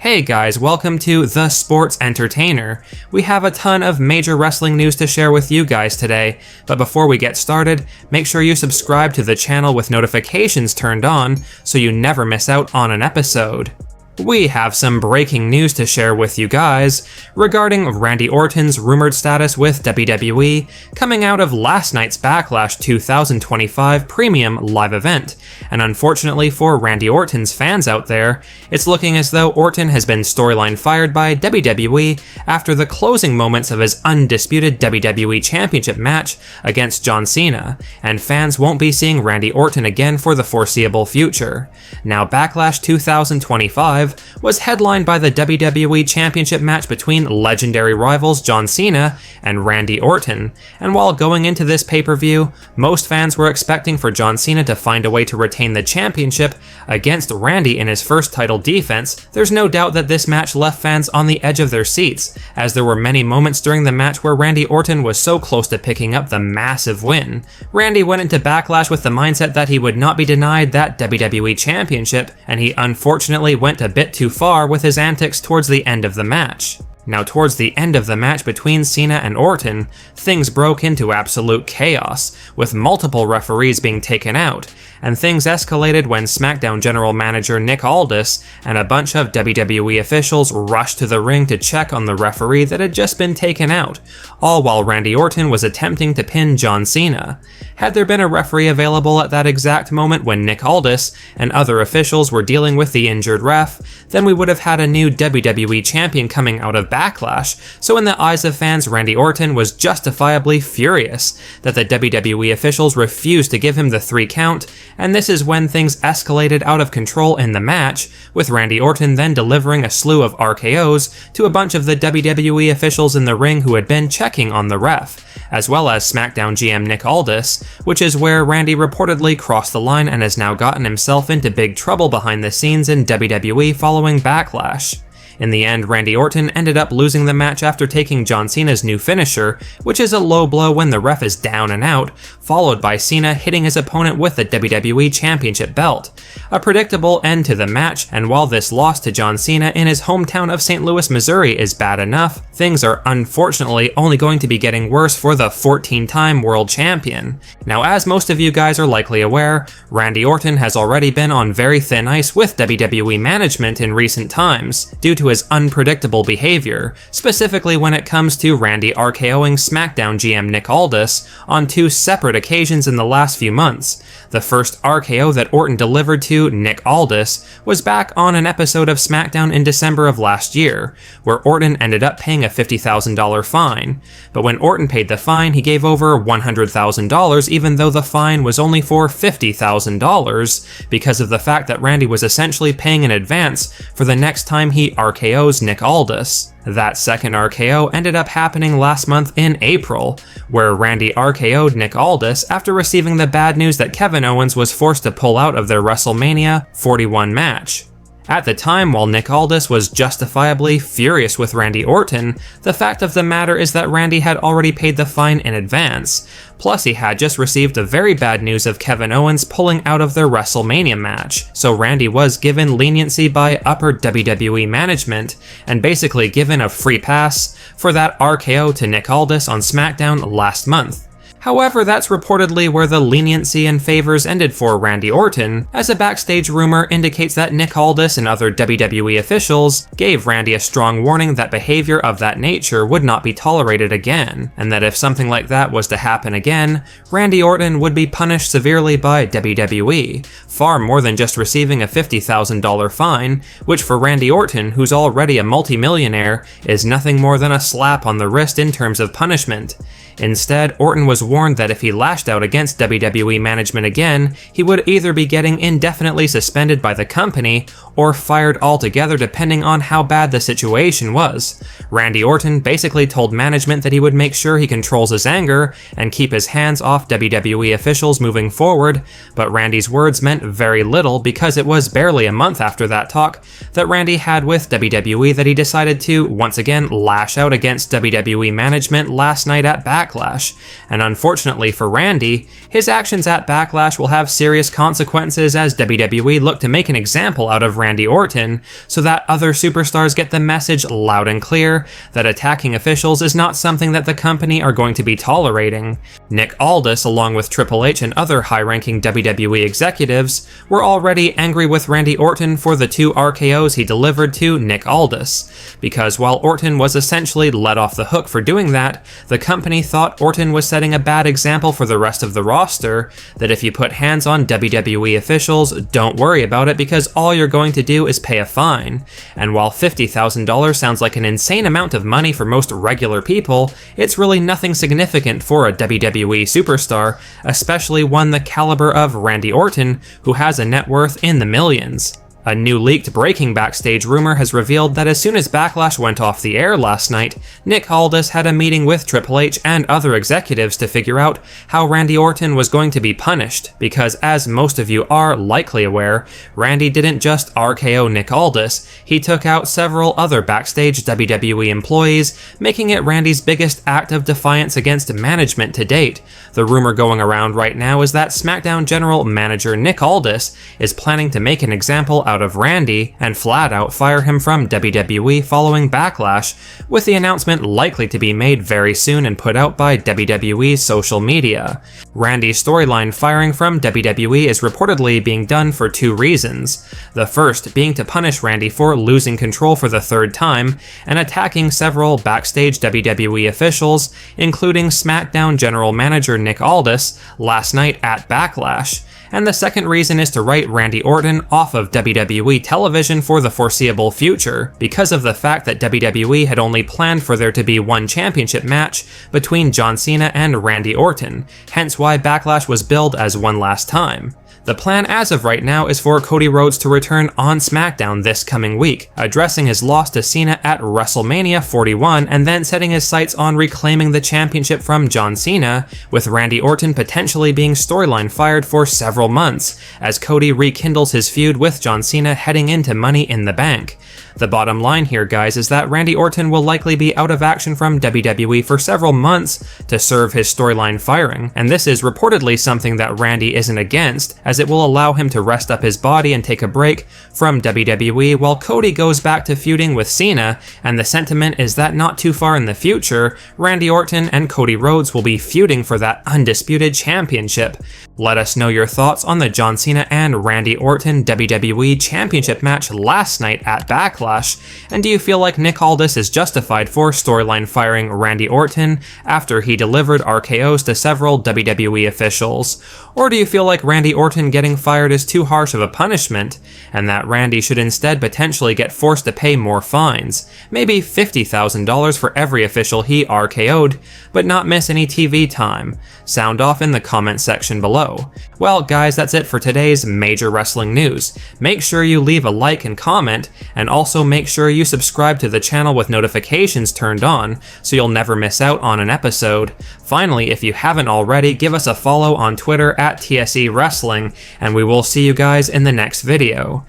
Hey guys, welcome to The Sports Entertainer. We have a ton of major wrestling news to share with you guys today, but before we get started, make sure you subscribe to the channel with notifications turned on so you never miss out on an episode. We have some breaking news to share with you guys regarding Randy Orton's rumored status with WWE coming out of last night's Backlash 2025 premium live event, and unfortunately for Randy Orton's fans out there, it's looking as though Orton has been storyline fired by WWE after the closing moments of his undisputed WWE Championship match against John Cena, and fans won't be seeing Randy Orton again for the foreseeable future. Now, Backlash 2025 was headlined by the WWE Championship match between legendary rivals John Cena and Randy Orton, and while going into this pay-per-view, most fans were expecting for John Cena to find a way to retain the championship against Randy in his first title defense. There's no doubt that this match left fans on the edge of their seats, as there were many moments during the match where Randy Orton was so close to picking up the massive win. Randy went into Backlash with the mindset that he would not be denied that WWE Championship, and he unfortunately went a bit too far with his antics towards the end of the match. Now, towards the end of the match between Cena and Orton, things broke into absolute chaos, with multiple referees being taken out, and things escalated when SmackDown general manager Nick Aldis and a bunch of WWE officials rushed to the ring to check on the referee that had just been taken out, all while Randy Orton was attempting to pin John Cena. Had there been a referee available at that exact moment when Nick Aldis and other officials were dealing with the injured ref, then we would have had a new WWE champion coming out of Backlash, so in the eyes of fans, Randy Orton was justifiably furious that the WWE officials refused to give him the 3 count, and this is when things escalated out of control in the match, with Randy Orton then delivering a slew of RKOs to a bunch of the WWE officials in the ring who had been checking on the ref, as well as SmackDown GM Nick Aldis, which is where Randy reportedly crossed the line and has now gotten himself into big trouble behind the scenes in WWE following Backlash. In the end, Randy Orton ended up losing the match after taking John Cena's new finisher, which is a low blow when the ref is down and out, followed by Cena hitting his opponent with the WWE Championship belt. A predictable end to the match, and while this loss to John Cena in his hometown of St. Louis, Missouri is bad enough, things are unfortunately only going to be getting worse for the 14-time world champion. Now, as most of you guys are likely aware, Randy Orton has already been on very thin ice with WWE management in recent times, due to his unpredictable behavior, specifically when it comes to Randy RKOing SmackDown GM Nick Aldis on 2 separate occasions in the last few months. The first RKO that Orton delivered to Nick Aldis was back on an episode of SmackDown in December of last year, where Orton ended up paying a $50,000 fine. But when Orton paid the fine, he gave over $100,000 even though the fine was only for $50,000 because of the fact that Randy was essentially paying in advance for the next time he RKO's Nick Aldis. That second RKO ended up happening last month in April, where Randy RKO'd Nick Aldis after receiving the bad news that Kevin Owens was forced to pull out of their WrestleMania 41 match. At the time, while Nick Aldis was justifiably furious with Randy Orton, the fact of the matter is that Randy had already paid the fine in advance, plus he had just received the very bad news of Kevin Owens pulling out of their WrestleMania match, so Randy was given leniency by upper WWE management, and basically given a free pass for that RKO to Nick Aldis on SmackDown last month. However, that's reportedly where the leniency and favors ended for Randy Orton, as a backstage rumor indicates that Nick Aldis and other WWE officials gave Randy a strong warning that behavior of that nature would not be tolerated again, and that if something like that was to happen again, Randy Orton would be punished severely by WWE, far more than just receiving a $50,000 fine, which for Randy Orton, who's already a multimillionaire, is nothing more than a slap on the wrist in terms of punishment. Instead, Orton was warned that if he lashed out against WWE management again, he would either be getting indefinitely suspended by the company or fired altogether depending on how bad the situation was. Randy Orton basically told management that he would make sure he controls his anger and keep his hands off WWE officials moving forward, but Randy's words meant very little because it was barely a month after that talk that Randy had with WWE that he decided to once again lash out against WWE management last night at Backlash, and unfortunately Unfortunately for Randy, his actions at Backlash will have serious consequences as WWE look to make an example out of Randy Orton, so that other superstars get the message loud and clear that attacking officials is not something that the company are going to be tolerating. Nick Aldis, along with Triple H and other high-ranking WWE executives, were already angry with Randy Orton for the 2 RKOs he delivered to Nick Aldis, because while Orton was essentially let off the hook for doing that, the company thought Orton was setting a bad example for the rest of the roster, that if you put hands on WWE officials, don't worry about it because all you're going to do is pay a fine. And while $50,000 sounds like an insane amount of money for most regular people, it's really nothing significant for a WWE superstar, especially one the caliber of Randy Orton, who has a net worth in the millions. A new leaked breaking backstage rumor has revealed that as soon as Backlash went off the air last night, Nick Aldis had a meeting with Triple H and other executives to figure out how Randy Orton was going to be punished, because as most of you are likely aware, Randy didn't just RKO Nick Aldis, he took out several other backstage WWE employees, making it Randy's biggest act of defiance against management to date. The rumor going around right now is that SmackDown General Manager Nick Aldis is planning to make an example out of Randy and flat out fire him from WWE following Backlash, with the announcement likely to be made very soon and put out by WWE's social media. Randy's storyline firing from WWE is reportedly being done for 2 reasons. The first being to punish Randy for losing control for the 3rd time and attacking several backstage WWE officials, including SmackDown General Manager Nick Aldis, last night at Backlash. And the second reason is to write Randy Orton off of WWE television for the foreseeable future, because of the fact that WWE had only planned for there to be 1 championship match between John Cena and Randy Orton, hence why Backlash was billed as one last time. The plan as of right now is for Cody Rhodes to return on SmackDown this coming week, addressing his loss to Cena at WrestleMania 41 and then setting his sights on reclaiming the championship from John Cena, with Randy Orton potentially being storyline fired for several months, as Cody rekindles his feud with John Cena heading into Money in the Bank. The bottom line here, guys, is that Randy Orton will likely be out of action from WWE for several months to serve his storyline firing, and this is reportedly something that Randy isn't against, as it will allow him to rest up his body and take a break from WWE while Cody goes back to feuding with Cena, and the sentiment is that not too far in the future, Randy Orton and Cody Rhodes will be feuding for that undisputed championship. Let us know your thoughts on the John Cena and Randy Orton WWE Championship match last night at Backlash, and do you feel like Nick Aldis is justified for storyline firing Randy Orton after he delivered RKOs to several WWE officials? Or do you feel like Randy Orton getting fired is too harsh of a punishment, and that Randy should instead potentially get forced to pay more fines, maybe $50,000 for every official he RKO'd, but not miss any TV time? Sound off in the comment section below. Well guys, that's it for today's major wrestling news. Make sure you leave a like and comment, and also make sure you subscribe to the channel with notifications turned on so you'll never miss out on an episode. Finally, if you haven't already, give us a follow on Twitter at TSE Wrestling, and we will see you guys in the next video.